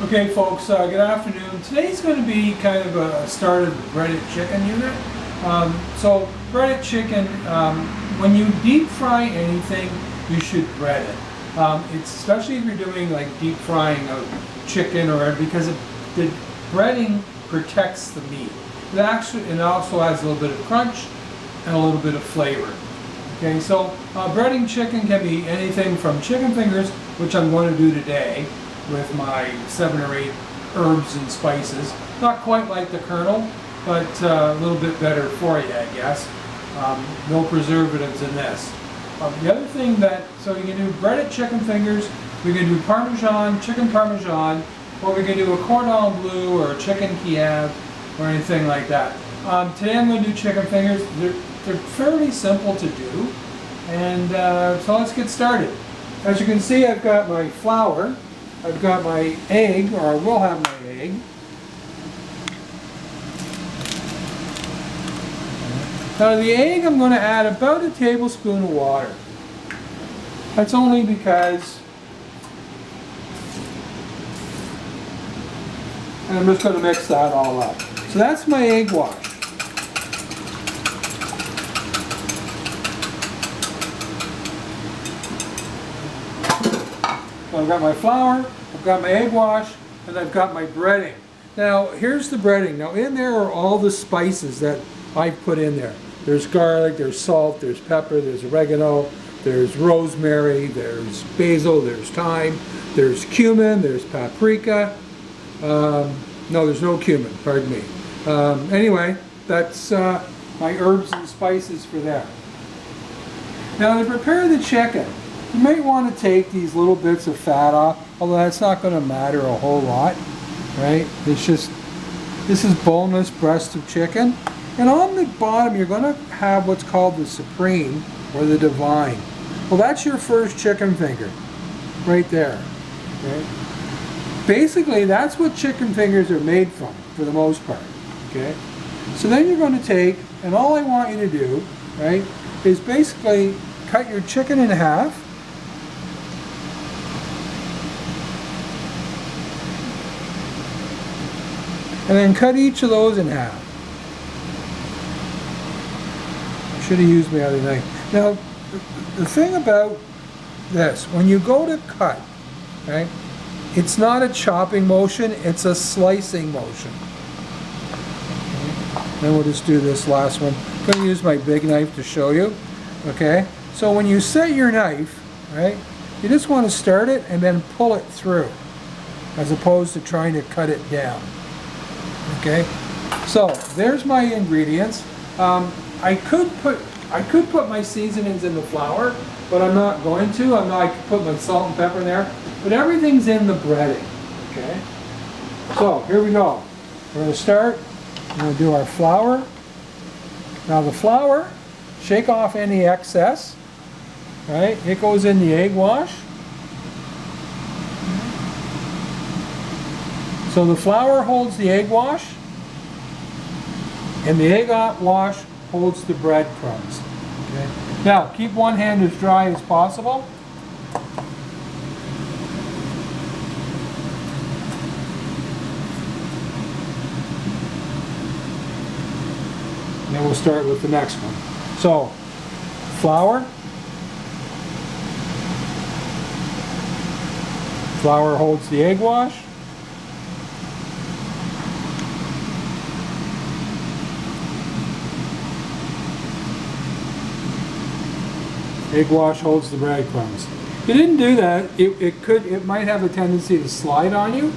Okay folks, good afternoon. Today's going to be kind of a start of the breaded chicken unit. So breaded chicken, when you deep fry anything, you should bread it. It's especially if you're doing like deep frying of chicken or because the breading protects the meat. It also adds a little bit of crunch and a little bit of flavor. Okay, so breading chicken can be anything from chicken fingers, which I'm going to do today with my 7 or 8 herbs and spices. Not quite like the Colonel, but a little bit better for you, I guess. No preservatives in this. The other thing so you can do breaded chicken fingers, we can do Parmesan, chicken Parmesan, or we can do a cordon bleu or a chicken Kiev or anything like that. Today I'm going to do chicken fingers. They're fairly simple to do, and so let's get started. As you can see, I've got my flour, I've got my egg, or I will have my egg. Now the egg, I'm going to add about a tablespoon of water. That's only because, and I'm just going to mix that all up. So that's my egg wash. So I've got my flour, I've got my egg wash, and I've got my breading. Now here's the breading. Now in there are all the spices that I've put in there. There's garlic, there's salt, there's pepper, there's oregano, there's rosemary, there's basil, there's thyme, there's cumin, there's paprika. No, there's no cumin, pardon me. Anyway, that's my herbs and spices for that. Now to prepare the chicken, you might want to take these little bits of fat off, although that's not going to matter a whole lot, right? This is boneless breast of chicken. And on the bottom, you're going to have what's called the supreme or the divine. Well, that's your first chicken finger, right there. Okay? Basically, that's what chicken fingers are made from, for the most part. Okay? So then you're going to take, and all I want you to do, right, is basically cut your chicken in half. And then cut each of those in half. Should have used my other knife. Now, the thing about this, when you go to cut, right, it's not a chopping motion, it's a slicing motion. Okay. Then we'll just do this last one. I'm going to use my big knife to show you. Okay, so when you set your knife, right, you just want to start it and then pull it through, as opposed to trying to cut it down. Okay, so there's my ingredients. I could put my seasonings in the flour, but I'm not going to. I could put my salt and pepper in there, but everything's in the breading. Okay, so here we go. We're going to start. We're going to do our flour. Now the flour, shake off any excess. Right, it goes in the egg wash. So the flour holds the egg wash, and the egg wash holds the breadcrumbs. Okay. Now, keep one hand as dry as possible. And then we'll start with the next one. So, flour. Flour holds the egg wash. Egg wash holds the breadcrumbs. If you didn't do that, it might have a tendency to slide on you.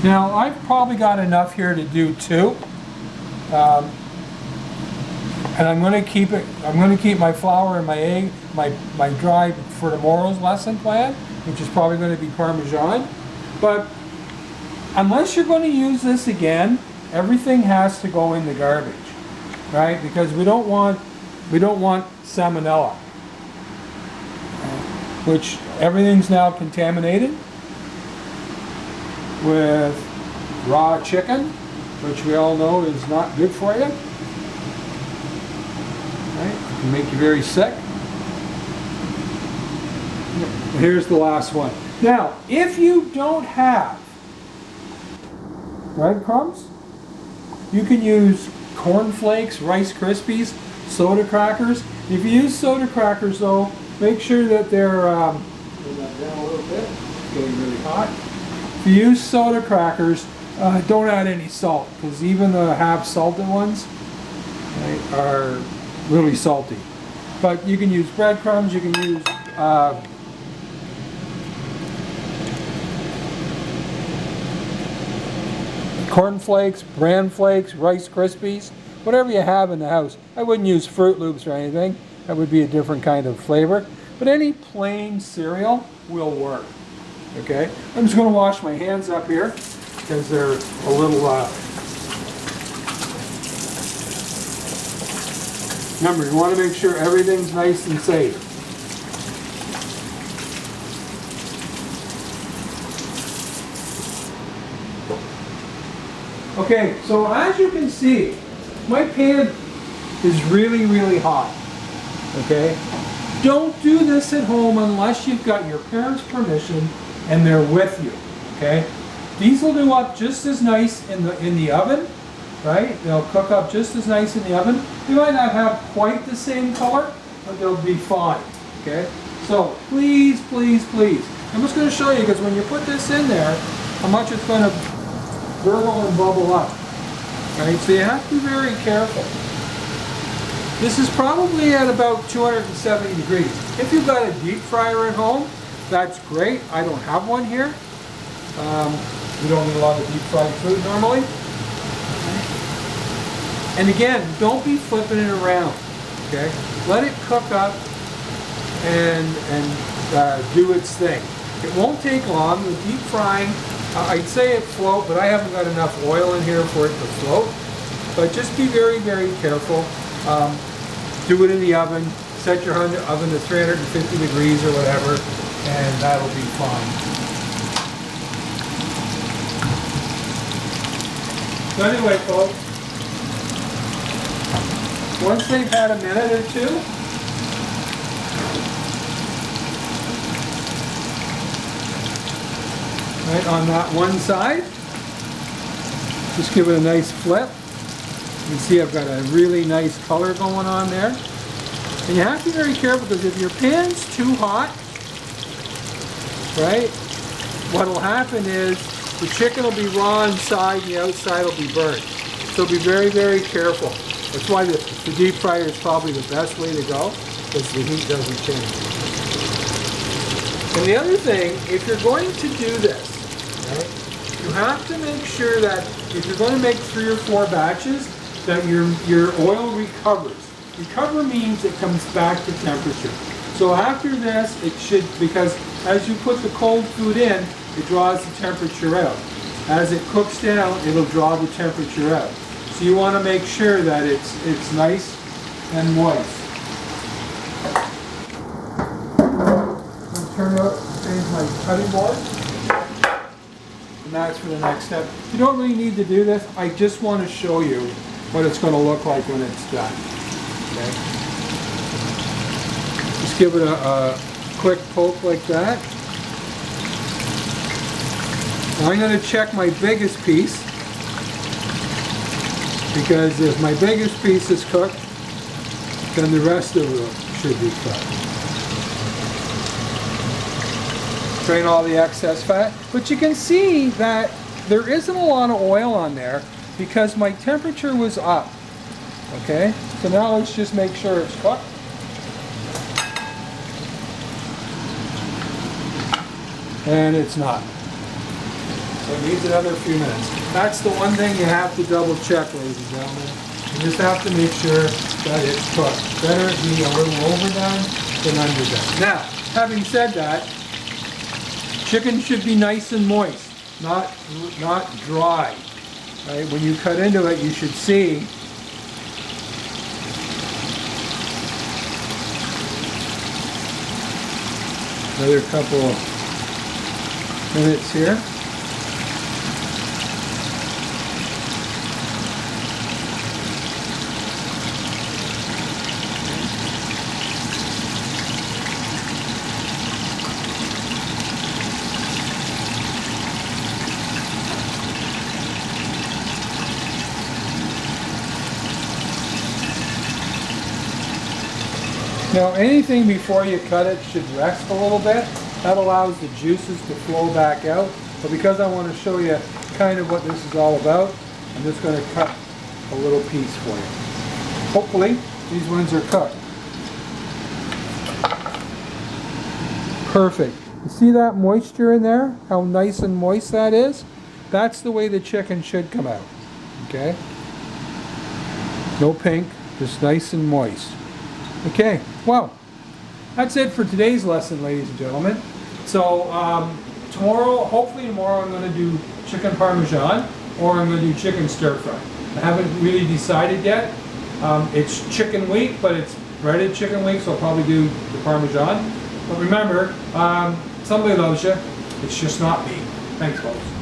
Now I've probably got enough here to do 2, and I'm going to keep it. I'm going to keep my flour and my egg, my dry for tomorrow's lesson plan, which is probably going to be Parmesan. But unless you're going to use this again, everything has to go in the garbage. right? Because we don't want salmonella, which everything's now contaminated with raw chicken, which we all know is not good for you. Right? It can make you very sick. Here's the last one. Now, if you don't have breadcrumbs, you can use Corn Flakes, Rice Krispies, soda crackers. If you use soda crackers, though, make sure that they're turn that down a little bit. It's getting really hot. If you use soda crackers, don't add any salt, because even the half salted ones, right, are really salty. But you can use breadcrumbs. You can use Corn Flakes, Bran Flakes, Rice Krispies, whatever you have in the house. I wouldn't use Fruit Loops or anything. That would be a different kind of flavor. But any plain cereal will work. Okay? I'm just going to wash my hands up here because they're a little... Remember, you want to make sure everything's nice and safe. Okay, so as you can see, my pan is really, really hot. Okay? Don't do this at home unless you've got your parents' permission and they're with you. Okay? These will do up just as nice in the oven, right? They'll cook up just as nice in the oven. They might not have quite the same color, but they'll be fine. Okay? So please, please, please. I'm just going to show you, because when you put this in there, how much it's going to gurgle and bubble up. Right? So you have to be very careful. This is probably at about 270 degrees. If you've got a deep fryer at home, that's great. I don't have one here. We don't eat a lot of deep fried food normally. And again, don't be flipping it around. Okay? Let it cook up and do its thing. It won't take long. The deep frying, I'd say it float, but I haven't got enough oil in here for it to float. But just be very, very careful. Do it in the oven. Set your oven to 350 degrees or whatever, and that'll be fine. So anyway, folks, once they've had a minute or two, right on that one side, just give it a nice flip. You can see I've got a really nice color going on there. And you have to be very careful, because if your pan's too hot, right, what will happen is the chicken will be raw inside and the outside will be burnt. So be very, very careful. That's why the deep fryer is probably the best way to go, because the heat doesn't change. And the other thing, if you're going to do this, right, you have to make sure that if you're going to make 3 or 4 batches, that your oil recovers. Recover means it comes back to temperature. So after this, it should, because as you put the cold food in, it draws the temperature out. As it cooks down, it'll draw the temperature out. So you want to make sure that it's nice and moist. I'm going to turn out and change my cutting board. And that's for the next step. You don't really need to do this. I just want to show you what it's going to look like when it's done. Okay? Just give it a quick poke like that. Now I'm going to check my biggest piece, because if my biggest piece is cooked, then the rest of it should be cooked. Drain all the excess fat. But you can see that there isn't a lot of oil on there, because my temperature was up. Okay, so now let's just make sure it's cooked. And it's not. So it needs another few minutes. That's the one thing you have to double check, ladies and gentlemen. You just have to make sure that it's cooked. Better be a little overdone than underdone. Now, having said that, chicken should be nice and moist, not dry. Right? When you cut into it, you should see Another couple of minutes here. Now anything before you cut it should rest a little bit. That allows the juices to flow back out. But because I want to show you kind of what this is all about, I'm just going to cut a little piece for you. Hopefully these ones are cooked. Perfect. You see that moisture in there? How nice and moist that is? That's the way the chicken should come out. Okay? No pink, just nice and moist. Okay, well, that's it for today's lesson, ladies and gentlemen. So tomorrow, hopefully tomorrow, I'm going to do chicken parmesan or I'm going to do chicken stir fry. I haven't really decided yet. It's chicken week, but it's breaded chicken week, so I'll probably do the parmesan. But remember, somebody loves you. It's just not me. Thanks, folks.